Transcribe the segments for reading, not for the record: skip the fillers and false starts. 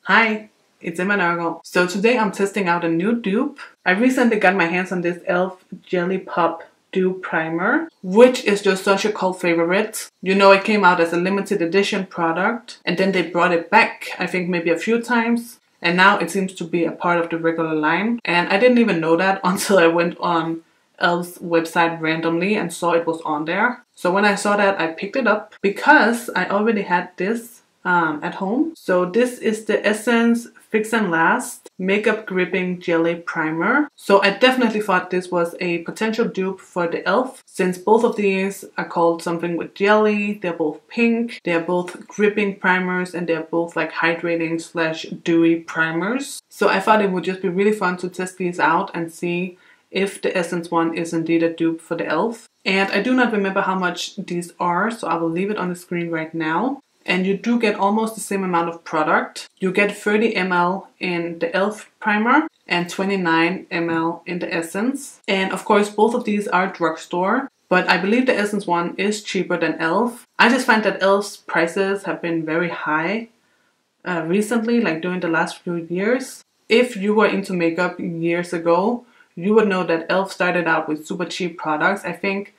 Hi, it's Nørgaard. So today I'm testing out a new dupe. I recently got my hands on this e.l.f. Jelly Pop Dupe Primer, which is just such a cult favorite. You know, it came out as a limited edition product and then they brought it back, I think maybe a few times. And now it seems to be a part of the regular line. And I didn't even know that until I went on e.l.f.'s website randomly and saw it was on there. So when I saw that, I picked it up because I already had this at home. So this is the Essence Fix and Last Makeup Gripping Jelly Primer. So I definitely thought this was a potential dupe for the e.l.f. since both of these are called something with jelly. They're both pink, they're both gripping primers, and they're both like hydrating / dewy primers. So I thought it would just be really fun to test these out and see if the Essence one is indeed a dupe for the e.l.f. And I do not remember how much these are, so I will leave it on the screen right now. And you do get almost the same amount of product. You get 30 ml in the e.l.f. primer and 29 ml in the Essence. And of course, both of these are drugstore, but I believe the Essence one is cheaper than e.l.f. I just find that e.l.f.'s prices have been very high recently, like during the last few years. If you were into makeup years ago, you would know that e.l.f. started out with super cheap products. I think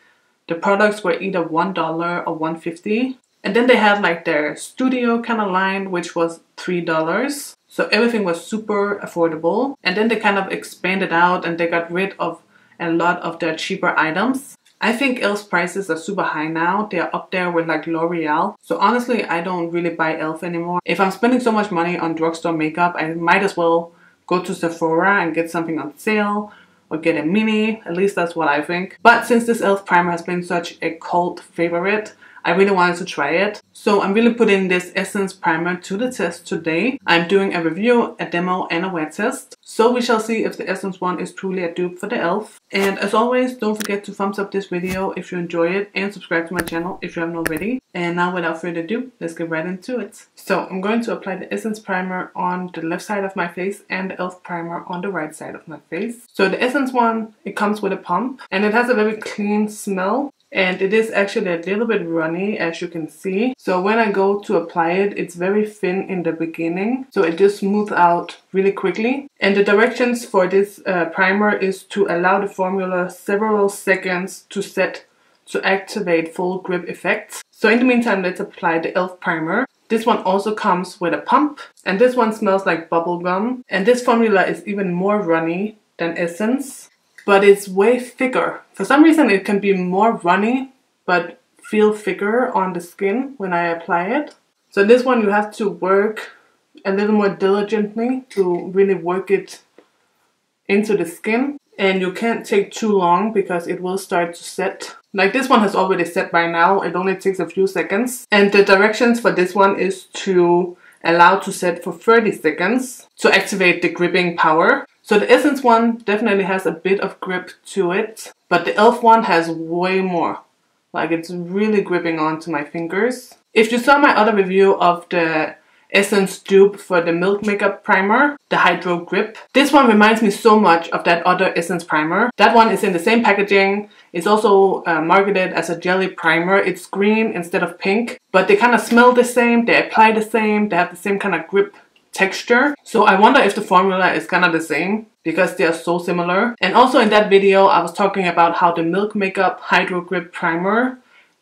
the products were either $1 or $1.50. And then they had like their studio kind of line, which was $3. So everything was super affordable. And then they kind of expanded out and they got rid of a lot of their cheaper items. I think e.l.f.'s prices are super high now. They are up there with like L'Oreal. So honestly, I don't really buy e.l.f. anymore. If I'm spending so much money on drugstore makeup, I might as well go to Sephora and get something on sale or get a mini. At least that's what I think. But since this e.l.f. primer has been such a cult favorite, I really wanted to try it. So I'm really putting this Essence primer to the test today. I'm doing a review, a demo, and a wear test. So we shall see if the Essence one is truly a dupe for the e.l.f. And as always, don't forget to thumbs up this video if you enjoy it and subscribe to my channel if you haven't already. And now without further ado, let's get right into it. So I'm going to apply the Essence primer on the left side of my face and the e.l.f. primer on the right side of my face. So the Essence one, it comes with a pump and it has a very clean smell. And it is actually a little bit runny, as you can see. So when I go to apply it, it's very thin in the beginning. So it just smooths out really quickly. And the directions for this primer is to allow the formula several seconds to set to activate full grip effects. So in the meantime, let's apply the e.l.f. primer. This one also comes with a pump. And this one smells like bubble gum. And this formula is even more runny than Essence. But it's way thicker. For some reason it can be more runny, but feel thicker on the skin when I apply it. So this one you have to work a little more diligently to really work it into the skin. And you can't take too long because it will start to set. Like this one has already set by now, it only takes a few seconds. And the directions for this one is to allow to set for 30 seconds to activate the gripping power. So the Essence one definitely has a bit of grip to it, but the e.l.f. one has way more. Like it's really gripping onto my fingers. If you saw my other review of the Essence dupe for the Milk Makeup Primer, the Hydro Grip, this one reminds me so much of that other Essence primer. That one is in the same packaging. It's also marketed as a jelly primer. It's green instead of pink, but they kind of smell the same, they apply the same, they have the same kind of grip texture. So I wonder if the formula is kind of the same because they are so similar. And also in that video I was talking about how the Milk Makeup Hydro Grip Primer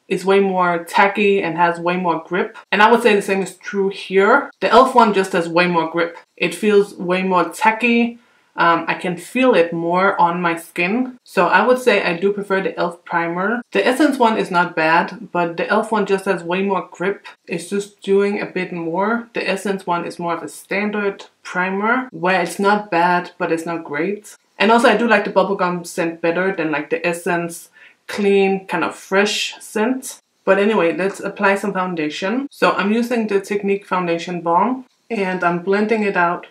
is way more tacky and has way more grip. And I would say the same is true here. The e.l.f. one just has way more grip. It feels way more tacky. I can feel it more on my skin. So I would say I do prefer the e.l.f. primer. The Essence one is not bad, but the e.l.f. one just has way more grip. It's just doing a bit more. The Essence one is more of a standard primer where it's not bad, but it's not great. And also I do like the bubblegum scent better than like the Essence clean, kind of fresh scent. But anyway, let's apply some foundation. So I'm using the Technique Foundation Balm and I'm blending it out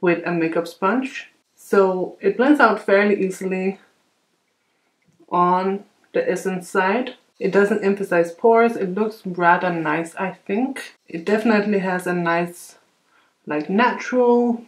with a makeup sponge. So it blends out fairly easily on the Essence side. It doesn't emphasize pores. It looks rather nice, I think. It definitely has a nice, like natural,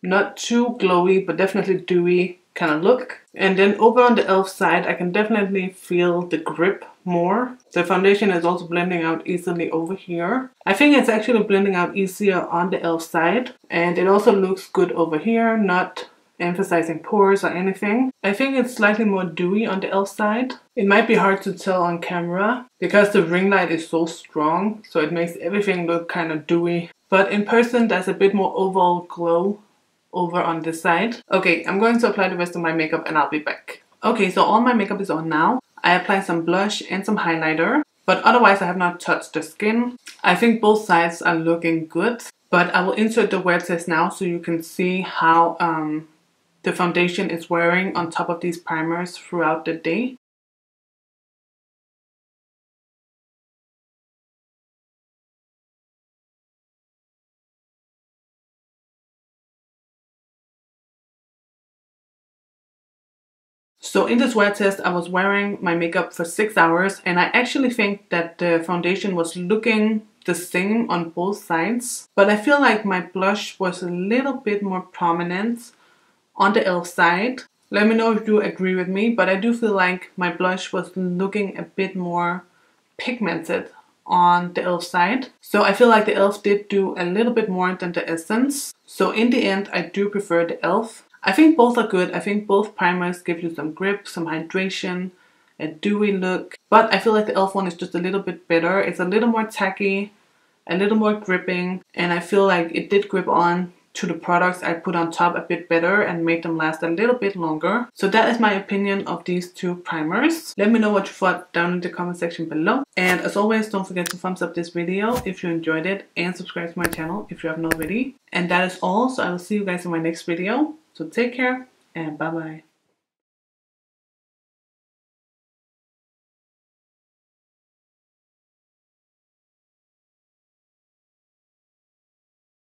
not too glowy, but definitely dewy kind of look. And then over on the e.l.f. side, I can definitely feel the grip more. The foundation is also blending out easily over here. I think it's actually blending out easier on the e.l.f. side. And it also looks good over here, not emphasizing pores or anything. I think it's slightly more dewy on the e.l.f. side. It might be hard to tell on camera because the ring light is so strong, so it makes everything look kind of dewy. But in person, there's a bit more overall glow over on this side. Okay, I'm going to apply the rest of my makeup and I'll be back. Okay, so all my makeup is on now. I applied some blush and some highlighter, but otherwise I have not touched the skin. I think both sides are looking good, but I will insert the wear test now so you can see how the foundation is wearing on top of these primers throughout the day. So in this wear test, I was wearing my makeup for 6 hours and I actually think that the foundation was looking the same on both sides. But I feel like my blush was a little bit more prominent on the e.l.f. side. Let me know if you agree with me, but I do feel like my blush was looking a bit more pigmented on the e.l.f. side. So I feel like the e.l.f. did do a little bit more than the Essence. So in the end, I do prefer the e.l.f. I think both are good. I think both primers give you some grip, some hydration, a dewy look. But I feel like the e.l.f. one is just a little bit better. It's a little more tacky, a little more gripping. And I feel like it did grip on to the products I put on top a bit better and made them last a little bit longer. So that is my opinion of these two primers. Let me know what you thought down in the comment section below. And as always, don't forget to thumbs up this video if you enjoyed it and subscribe to my channel if you haven't already. And that is all. So I will see you guys in my next video. So take care and bye bye.